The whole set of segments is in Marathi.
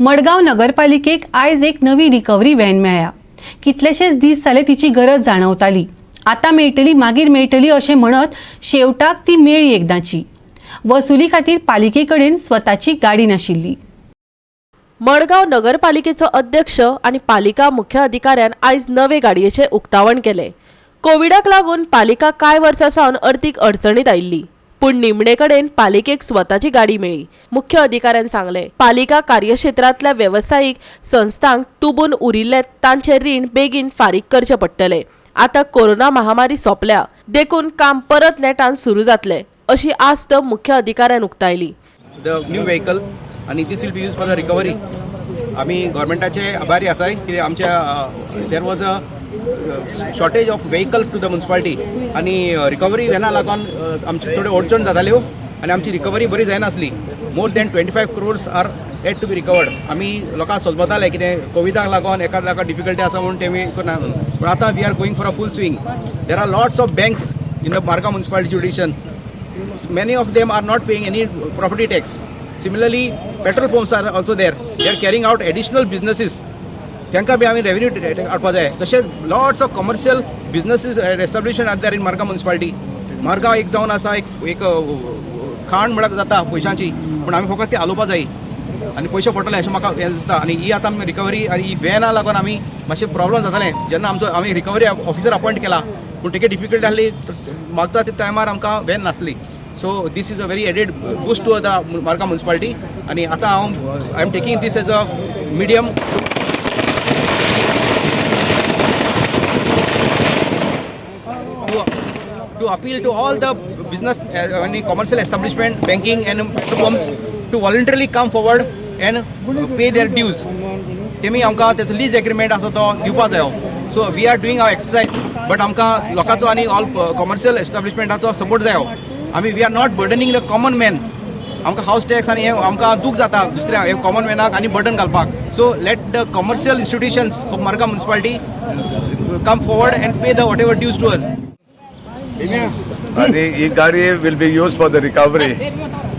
मडगांव नगरपालिकेक आयज एक नवी रिकव्हरी व्हॅन मेळ्ळ्या। कितलेशेच दीस जाले तिची गरज जाणवताली। आता मेळटली मागीर मेळटली अशें म्हणत शेवटाक ती मेळ्ळी एकदांची। वसुली खातीर पालिके कडेन स्वताची गाडी नाशिल्ली। मडगांव नगरपालिकेचो अध्यक्ष आणि पालिका मुख्य अधिकाऱ्यान आयज नवे गाडयेचे उक्तावण केले। कोविडाक लागून पालिका कांय वर्सां सावन अर्थीक अडचणीत आयिल्ली, पूण निमणे कडेन पालिकेक स्वताची गाडी मेळ्ळी। मुख्य अधिकाऱ्यान सांगले, पालिका कार्यक्षेत्रांतल्या वेवसायीक संस्थांक तुबून उरिल्ले तांचे रीण बेगीन फारीक करचे पडटले। आता कोरोना महामारी सोंपल्या देखून काम परत नेटान सुरू जातले अशी आस्त मुख्य अधिकाऱ्यान उक्तायली। The new vehicle and this will be used for the recovery. आम्ही गव्हर्नमेंटाचे आभारी आसाय की आमच्या there was a shortage of vehicle to the municipality आणि रिकवरी वेना लागून आमचे थोडे अडचण जाताल्यो आणि आमची रिकवरी बरी जायनासली। More than 25 crores are yet to be recovered. आम्ही लोकांक सोदताले कितें कोविडाक लागून एका लाका डिफिकल्टी आसा म्हणून तेमी करना, पूण आतां we are going for a full swing. There are lots of banks in the Margao municipality jurisdiction. Many of them are not paying any property tax. Similarly, petrol pumps are also there. They are carrying out additional businesses. त्यांका बी आम्ही रेव्हेन्यू हाडपा जाय। तशेंच lots of commercial businesses establishment are there in Margao municipality. Margao एक जावन आसा एक खाण म्हणून जाता पयशांची, पूण आमी फकत ती आलोवपा जाय आनी पयशे पडटले अशें म्हाका दिसता। आनी ही आतां रिकवरी आनी ही व्हॅना लागून आमी मातशें प्रॉब्लम जातालें जेन्ना आमी रिकवरी ऑफिसर अपॉयंट केला, पूण तेगे डिफिकल्टी आसली, मागता त्या टायमार आमकां व्हॅन नासली। So this is a very added boost to the Marga municipality. And आता I am taking this as a medium to appeal to all the business and commercial establishment, banking and petrol pumps to voluntarily come forward and pay their dues. तेमी आमकां त्याचो लीज एग्रीमेंट आसा तो दिवपा जायो। So we are doing our exercise, but आमकां लोकांचो आनी ऑल कमर्शियल एस्टाब्लिशमेंटाचो सपोर्ट जायो। आमी we are not burdening the common man. आमकां हाऊस टॅक्स आनी आमकां दूख जाता दुसऱ्या कॉमन मॅनाक आनी बर्डन घालपाक। So let the commercial institutions of Margao municipality come forward and pay the whatever dues to us. This गाड़ी will be used for the recovery.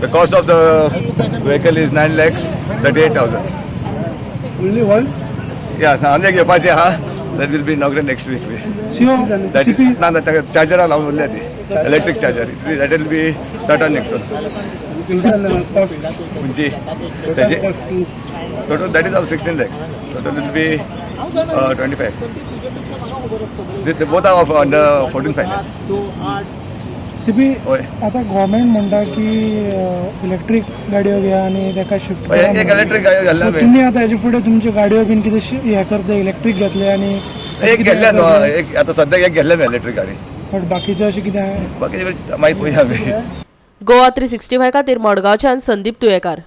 The cost of the vehicle is 9,38,000. Only one? Yeah, आनी घेवपाचें आहा. That will be inaugurated next week. That CP? ना चार्जर लावन उरल्या ती electric charger. That will be Tata Nexon. म्हणजे total that is of 16 lakhs. Total will be 25. They both are of under 14 finance. CP आता गव्हर्नमेंट म्हणटा की इलेक्ट्रिक गाडयो घ्या आणि ताका शिफ्ट करा। एक इलेक्ट्रिक गाडी घालला मी। तुम्ही आता हेजे फुडें तुमच्यो गाडयो बीन कितें हे करता इलेक्ट्रिक घेतले आणि एक घेतल्या न्हू, एक आता सध्या एक घेतल्या मी इलेक्ट्रिक गाडी। बट बाकीचे अशें कितें आहा? बाकीचे माहिती पळया आमी। गोवा 365 खातीर मडगांवच्यान संदीप तुयेकार।